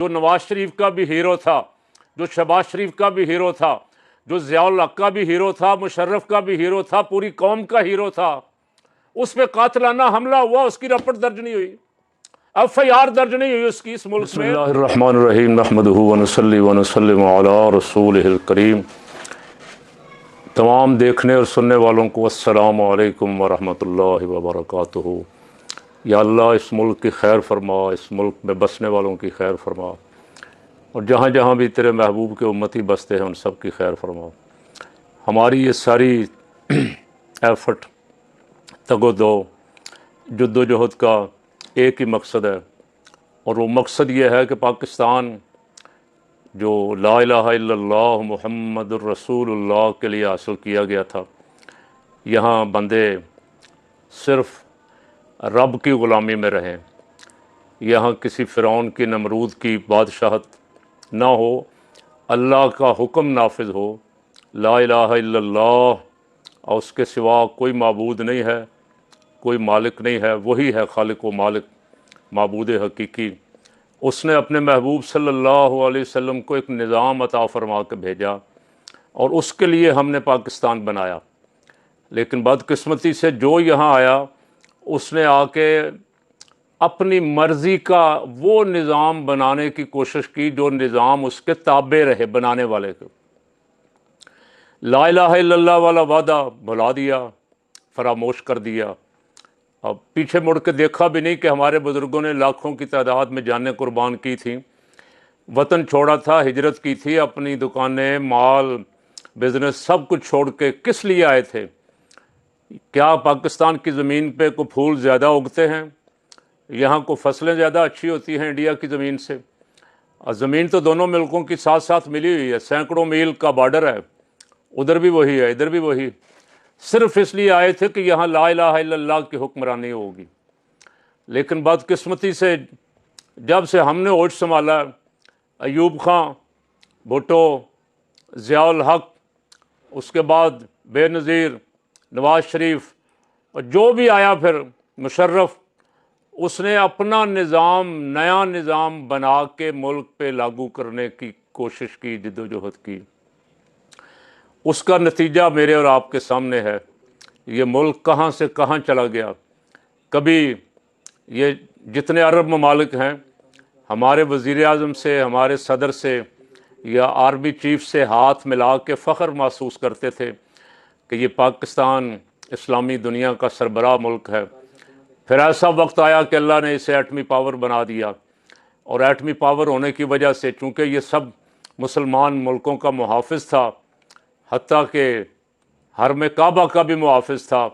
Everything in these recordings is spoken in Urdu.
جو نواز شریف کا بھی ہیرو تھا، جو شہباز شریف کا بھی ہیرو تھا، جو ضیاء الحق کا بھی ہیرو تھا، مشرف کا بھی ہیرو تھا، پوری قوم کا ہیرو تھا، اس پہ قاتلانہ حملہ ہوا، اس کی رپورٹ درج نہیں ہوئی، FIR درج نہیں ہوئی اس کی اس ملک بسم میں۔ اللہ الرحمن الرحیم نحمدہ ونصلی ونسلم علی رسولہ الکریم۔ تمام دیکھنے اور سننے والوں کو السلام علیکم ورحمۃ اللہ وبرکاتہ۔ یا اللہ اس ملک کی خیر فرما، اس ملک میں بسنے والوں کی خیر فرما، اور جہاں جہاں بھی تیرے محبوب کے امتی بستے ہیں ان سب کی خیر فرما۔ ہماری یہ ساری ایفرٹ، تگ و دو، جد و جہد کا ایک ہی مقصد ہے، اور وہ مقصد یہ ہے کہ پاکستان جو لا الہ الا اللہ محمد الرسول اللہ کے لیے حاصل کیا گیا تھا، یہاں بندے صرف رب کی غلامی میں رہیں، یہاں کسی فرعون کی، نمرود کی بادشاہت نہ ہو، اللہ کا حکم نافذ ہو، لا الہ الا اللہ، اور اس کے سوا کوئی معبود نہیں ہے، کوئی مالک نہیں ہے، وہی ہے خالق و مالک، معبود حقیقی۔ اس نے اپنے محبوب صلی اللہ علیہ وسلم کو ایک نظام عطا فرما کے بھیجا، اور اس کے لیے ہم نے پاکستان بنایا۔ لیکن بدقسمتی سے جو یہاں آیا، اس نے آ کے اپنی مرضی کا وہ نظام بنانے کی کوشش کی جو نظام اس کے تابع رہے، بنانے والے کے۔ لا الہ الا اللہ والا وعدہ بھلا دیا، فراموش کر دیا۔ اب پیچھے مڑ کے دیکھا بھی نہیں کہ ہمارے بزرگوں نے لاکھوں کی تعداد میں جانیں قربان کی تھیں، وطن چھوڑا تھا، ہجرت کی تھی، اپنی دکانیں، مال، بزنس سب کچھ چھوڑ کے کس لیے آئے تھے؟ کیا پاکستان کی زمین پہ کوئی پھول زیادہ اگتے ہیں؟ یہاں کو فصلیں زیادہ اچھی ہوتی ہیں انڈیا کی زمین سے؟ اور زمین تو دونوں ملکوں کی ساتھ ساتھ ملی ہوئی ہے، سینکڑوں میل کا بارڈر ہے، ادھر بھی وہی ہے ادھر بھی وہی۔ صرف اس لیے آئے تھے کہ یہاں لا الہ الا اللہ کی حکمرانی ہوگی۔ لیکن بدقسمتی سے جب سے ہم نے ہوش سنبھالا، ایوب خان، بھٹو، ضیاء الحق، اس کے بعد بے نظیر نواز شریف، اور جو بھی آیا پھر مشرف، اس نے اپنا نظام، نیا نظام بنا کے ملک پہ لاگو کرنے کی کوشش کی، جد و جہد کی۔ اس کا نتیجہ میرے اور آپ کے سامنے ہے۔ یہ ملک کہاں سے کہاں چلا گیا۔ کبھی یہ جتنے عرب ممالک ہیں، ہمارے وزیر اعظم سے، ہمارے صدر سے یا آرمی چیف سے ہاتھ ملا کے فخر محسوس کرتے تھے کہ یہ پاکستان اسلامی دنیا کا سربراہ ملک ہے۔ پھر ایسا وقت آیا کہ اللہ نے اسے ایٹمی پاور بنا دیا، اور ایٹمی پاور ہونے کی وجہ سے چونکہ یہ سب مسلمان ملکوں کا محافظ تھا، حتیٰ کہ حرم کعبہ کا بھی محافظ تھا،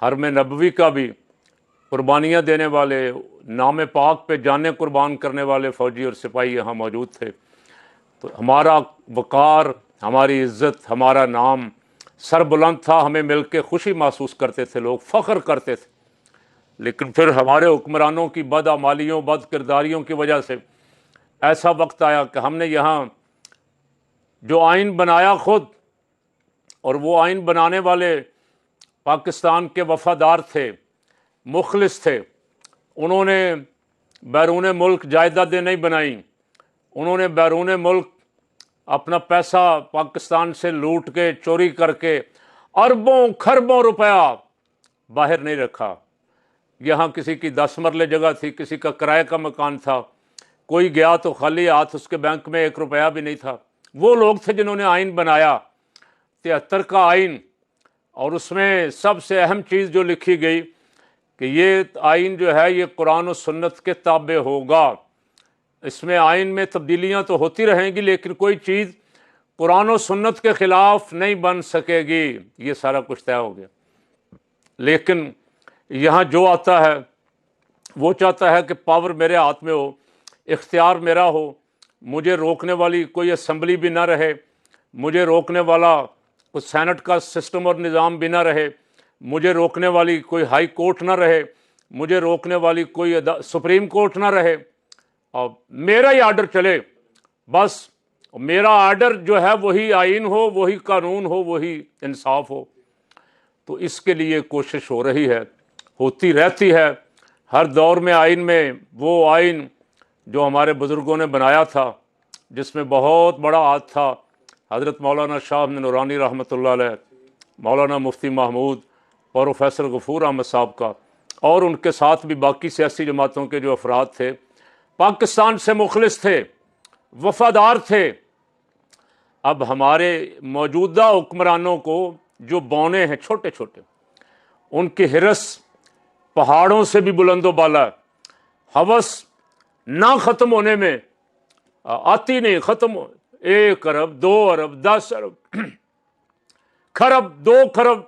حرم نبوی کا بھی، قربانیاں دینے والے، نام پاک پہ جانیں قربان کرنے والے فوجی اور سپاہی یہاں موجود تھے۔ تو ہمارا وقار، ہماری عزت، ہمارا نام سر بلند تھا، ہمیں مل کے خوشی محسوس کرتے تھے، لوگ فخر کرتے تھے۔ لیکن پھر ہمارے حکمرانوں کی بدعمالیوں، بد کرداریوں کی وجہ سے ایسا وقت آیا کہ ہم نے یہاں جو آئین بنایا خود، اور وہ آئین بنانے والے پاکستان کے وفادار تھے، مخلص تھے، انہوں نے بیرون ملک جائیدادیں نہیں بنائیں، انہوں نے بیرون ملک اپنا پیسہ پاکستان سے لوٹ کے، چوری کر کے اربوں کھربوں روپیہ باہر نہیں رکھا۔ یہاں کسی کی 10 مرلے جگہ تھی، کسی کا کرائے کا مکان تھا، کوئی گیا تو خالی ہاتھ، اس کے بینک میں 1 روپیہ بھی نہیں تھا۔ وہ لوگ تھے جنہوں نے آئین بنایا، 73 کا آئین، اور اس میں سب سے اہم چیز جو لکھی گئی کہ یہ آئین جو ہے یہ قرآن و سنت کے تابع ہوگا۔ اس میں آئین میں تبدیلیاں تو ہوتی رہیں گی، لیکن کوئی چیز قرآن و سنت کے خلاف نہیں بن سکے گی، یہ سارا کچھ طے ہو گیا۔ لیکن یہاں جو آتا ہے وہ چاہتا ہے کہ پاور میرے ہاتھ میں ہو، اختیار میرا ہو، مجھے روکنے والی کوئی اسمبلی بھی نہ رہے، مجھے روکنے والا کوئی سینٹ کا سسٹم اور نظام بھی نہ رہے، مجھے روکنے والی کوئی ہائی کورٹ نہ رہے، مجھے روکنے والی کوئی سپریم کورٹ نہ رہے، اور میرا ہی آرڈر چلے بس، میرا آرڈر جو ہے وہی آئین ہو، وہی قانون ہو، وہی انصاف ہو۔ تو اس کے لیے کوشش ہو رہی ہے، ہوتی رہتی ہے۔ ہر دور میں آئین میں وہ آئین جو ہمارے بزرگوں نے بنایا تھا، جس میں بہت بڑا ہاتھ تھا حضرت مولانا شاہ احمد نورانی رحمۃ اللہ علیہ، مولانا مفتی محمود، پروفیسر غفور احمد صاحب کا، اور ان کے ساتھ بھی باقی سیاسی جماعتوں کے جو افراد تھے، پاکستان سے مخلص تھے، وفادار تھے۔ اب ہمارے موجودہ حکمرانوں کو جو بونے ہیں چھوٹے چھوٹے، ان کی ہرس پہاڑوں سے بھی بلند و بالا ہے، ہوس نہ ختم ہونے میں آتی نہیں، ختم 1 ارب 2 ارب 10 ارب خرب 2 خرب،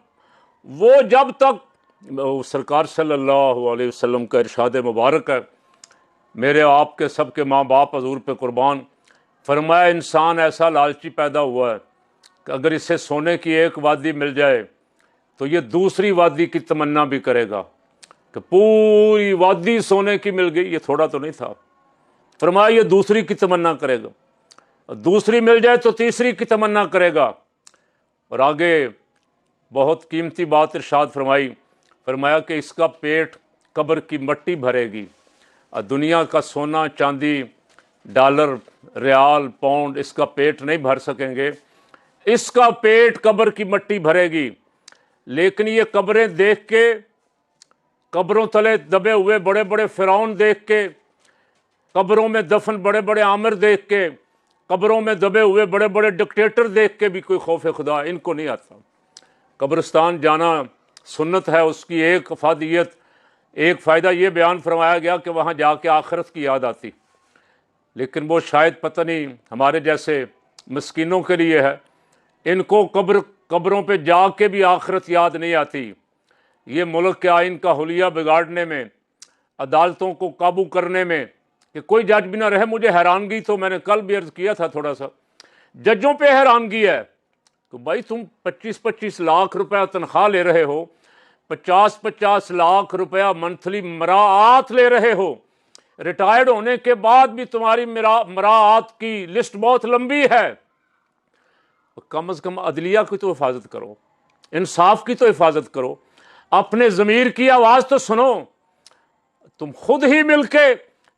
وہ جب تک سرکار صلی اللہ علیہ وسلم کا ارشاد مبارک ہے، میرے آپ کے سب کے ماں باپ حضور پہ قربان، فرمایا انسان ایسا لالچی پیدا ہوا ہے کہ اگر اسے سونے کی ایک وادی مل جائے تو یہ دوسری وادی کی تمنا بھی کرے گا، کہ پوری وادی سونے کی مل گئی، یہ تھوڑا تو نہیں تھا، فرمایا یہ دوسری کی تمنا کرے گا، دوسری مل جائے تو تیسری کی تمنا کرے گا، اور آگے بہت قیمتی بات ارشاد فرمائی، فرمایا کہ اس کا پیٹ قبر کی مٹی بھرے گی، دنیا کا سونا چاندی ڈالر ریال پاؤنڈ اس کا پیٹ نہیں بھر سکیں گے، اس کا پیٹ قبر کی مٹی بھرے گی۔ لیکن یہ قبریں دیکھ کے، قبروں تلے دبے ہوئے بڑے بڑے فرعون دیکھ کے، قبروں میں دفن بڑے بڑے عامر دیکھ کے، قبروں میں دبے ہوئے بڑے بڑے ڈکٹیٹر دیکھ کے بھی کوئی خوف خدا ان کو نہیں آتا۔ قبرستان جانا سنت ہے، اس کی ایک افادیت، ایک فائدہ یہ بیان فرمایا گیا کہ وہاں جا کے آخرت کی یاد آتی، لیکن وہ شاید پتہ نہیں ہمارے جیسے مسکینوں کے لیے ہے، ان کو قبروں پہ جا کے بھی آخرت یاد نہیں آتی۔ یہ ملک کے آئین کا حلیہ بگاڑنے میں، عدالتوں کو قابو کرنے میں کہ کوئی جج بھی نہ رہے۔ مجھے حیرانگی، تو میں نے کل بھی عرض کیا تھا تھوڑا سا، ججوں پہ حیرانگی ہے کہ بھائی تم 25 لاکھ روپیہ تنخواہ لے رہے ہو، 50 لاکھ روپیہ منتھلی مراعات لے رہے ہو، ریٹائرڈ ہونے کے بعد بھی تمہاری مراعات کی لسٹ بہت لمبی ہے، کم از کم عدلیہ کی تو حفاظت کرو، انصاف کی تو حفاظت کرو، اپنے ضمیر کی آواز تو سنو۔ تم خود ہی مل کے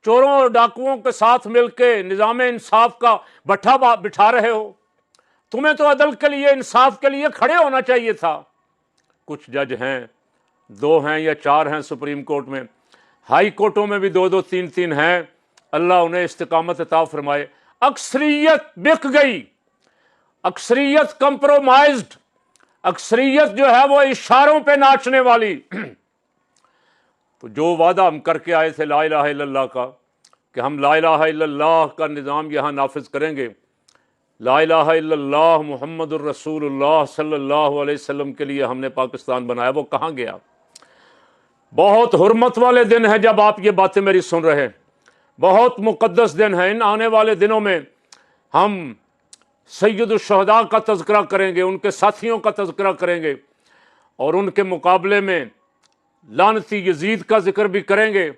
چوروں اور ڈاکوؤں کے ساتھ مل کے نظام انصاف کا بٹھا بٹھا رہے ہو، تمہیں تو عدل کے لیے، انصاف کے لیے کھڑے ہونا چاہیے تھا۔ کچھ جج ہیں، 2 ہیں یا 4 ہیں سپریم کورٹ میں، ہائی کورٹوں میں بھی 2 3 ہیں، اللہ انہیں استقامت عطا فرمائے۔ اکثریت بک گئی، اکثریت کمپرومائزڈ، اکثریت جو ہے وہ اشاروں پہ ناچنے والی۔ تو جو وعدہ ہم کر کے آئے تھے لا الہ الا اللہ کا، کہ ہم لا الہ الا اللہ کا نظام یہاں نافذ کریں گے، لا الہ الا اللہ محمد الرسول اللہ صلی اللہ علیہ وسلم کے لیے ہم نے پاکستان بنایا، وہ کہاں گیا؟ بہت حرمت والے دن ہیں جب آپ یہ باتیں میری سن رہے ہیں، بہت مقدس دن ہیں۔ ان آنے والے دنوں میں ہم سید الشہداء کا تذکرہ کریں گے، ان کے ساتھیوں کا تذکرہ کریں گے، اور ان کے مقابلے میں لعنتی یزید کا ذکر بھی کریں گے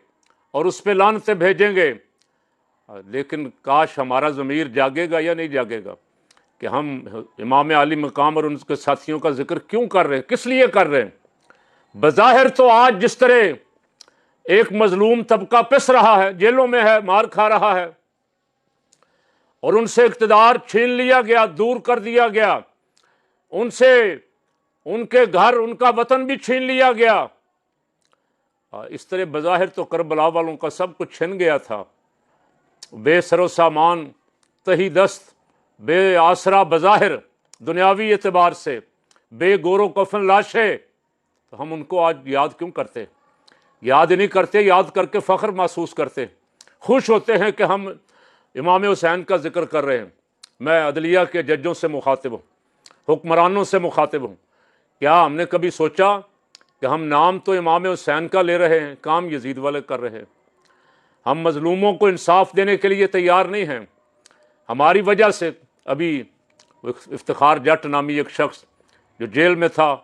اور اس پہ لعنتیں بھیجیں گے۔ لیکن کاش ہمارا ضمیر جاگے گا یا نہیں جاگے گا کہ ہم امام عالی مقام اور ان کے ساتھیوں کا ذکر کیوں کر رہے ہیں، کس لیے کر رہے ہیں؟ بظاہر تو آج جس طرح ایک مظلوم طبقہ پس رہا ہے، جیلوں میں ہے، مار کھا رہا ہے، اور ان سے اقتدار چھین لیا گیا، دور کر دیا گیا، ان سے ان کے گھر، ان کا وطن بھی چھین لیا گیا، اس طرح بظاہر تو کربلا والوں کا سب کچھ چھن گیا تھا، بے سر و سامان، تہی دست، بے آسرا بظاہر دنیاوی اعتبار سے، بے گور و کفن لاشیں، تو ہم ان کو آج یاد کیوں کرتے؟ یاد ہی نہیں کرتے، یاد کر کے فخر محسوس کرتے، خوش ہوتے ہیں کہ ہم امام حسین کا ذکر کر رہے ہیں۔ میں عدلیہ کے ججوں سے مخاطب ہوں، حکمرانوں سے مخاطب ہوں، کیا ہم نے کبھی سوچا کہ ہم نام تو امام حسین کا لے رہے ہیں، کام یزید والے کر رہے ہیں؟ ہم مظلوموں کو انصاف دینے کے لیے تیار نہیں ہیں۔ ہماری وجہ سے ابھی افتخار جٹ نامی ایک شخص جو جیل میں تھا،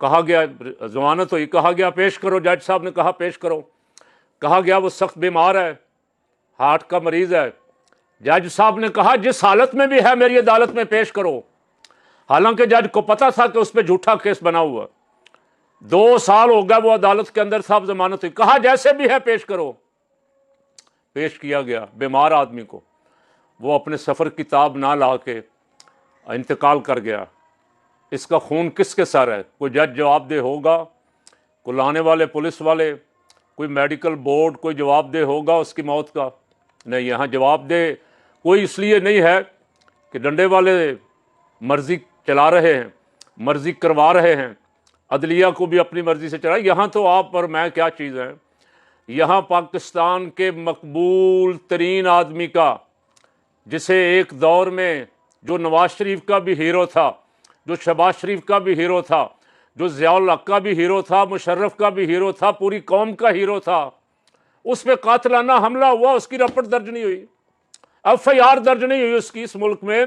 کہا گیا ضمانت ہوئی، کہا گیا پیش کرو، جج صاحب نے کہا پیش کرو، کہا گیا وہ سخت بیمار ہے، ہارٹ کا مریض ہے، جج صاحب نے کہا جس حالت میں بھی ہے میری عدالت میں پیش کرو، حالانکہ جج کو پتا تھا کہ اس پہ جھوٹا کیس بنا ہوا، 2 سال ہو گیا وہ عدالت کے اندر تھا، ضمانت ہوئی، کہا جیسے بھی ہے پیش کرو، پیش کیا گیا بیمار آدمی کو، وہ اپنے سفر کتاب نہ لا کے انتقال کر گیا، اس کا خون کس کے سر ہے؟ کوئی جج جواب دہ ہوگا؟ کوئی لانے والے پولیس والے، کوئی میڈیکل بورڈ کوئی جواب دہ ہوگا اس کی موت کا؟ نہیں، یہاں جواب دہ کوئی اس لیے نہیں ہے کہ ڈنڈے والے مرضی چلا رہے ہیں، مرضی کروا رہے ہیں، عدلیہ کو بھی اپنی مرضی سے چلا۔ یہاں تو آپ اور میں کیا چیز ہے، یہاں پاکستان کے مقبول ترین آدمی کا، جسے ایک دور میں جو نواز شریف کا بھی ہیرو تھا، جو شہباز شریف کا بھی ہیرو تھا، جو ضیاء الحق کا بھی ہیرو تھا، مشرف کا بھی ہیرو تھا، پوری قوم کا ہیرو تھا، اس پہ قاتلانہ حملہ ہوا، اس کی رپٹ درج نہیں ہوئی، ایف آئی آر درج نہیں ہوئی اس کی اس ملک میں۔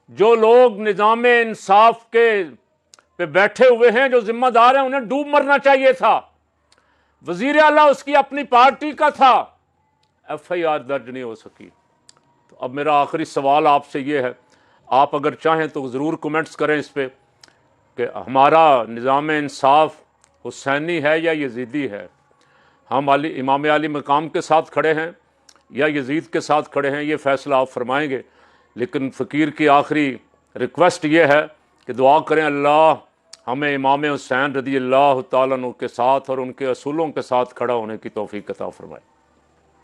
جو لوگ نظام انصاف کے پہ بیٹھے ہوئے ہیں، جو ذمہ دار ہیں، انہیں ڈوب مرنا چاہیے تھا۔ وزیر اعلیٰ اس کی اپنی پارٹی کا تھا، ایف آئی آر درج نہیں ہو سکی۔ تو اب میرا آخری سوال آپ سے یہ ہے، آپ اگر چاہیں تو ضرور کومنٹس کریں اس پہ کہ ہمارا نظام انصاف حسینی ہے یا یزیدی ہے؟ ہم امام علی مقام کے ساتھ کھڑے ہیں یا یزید کے ساتھ کھڑے ہیں، یہ فیصلہ آپ فرمائیں گے۔ لیکن فقیر کی آخری ریکویسٹ یہ ہے کہ دعا کریں اللہ ہمیں امام حسین رضی اللہ تعالیٰ عنہ کے ساتھ اور ان کے اصولوں کے ساتھ کھڑا ہونے کی توفیق عطا فرمائے۔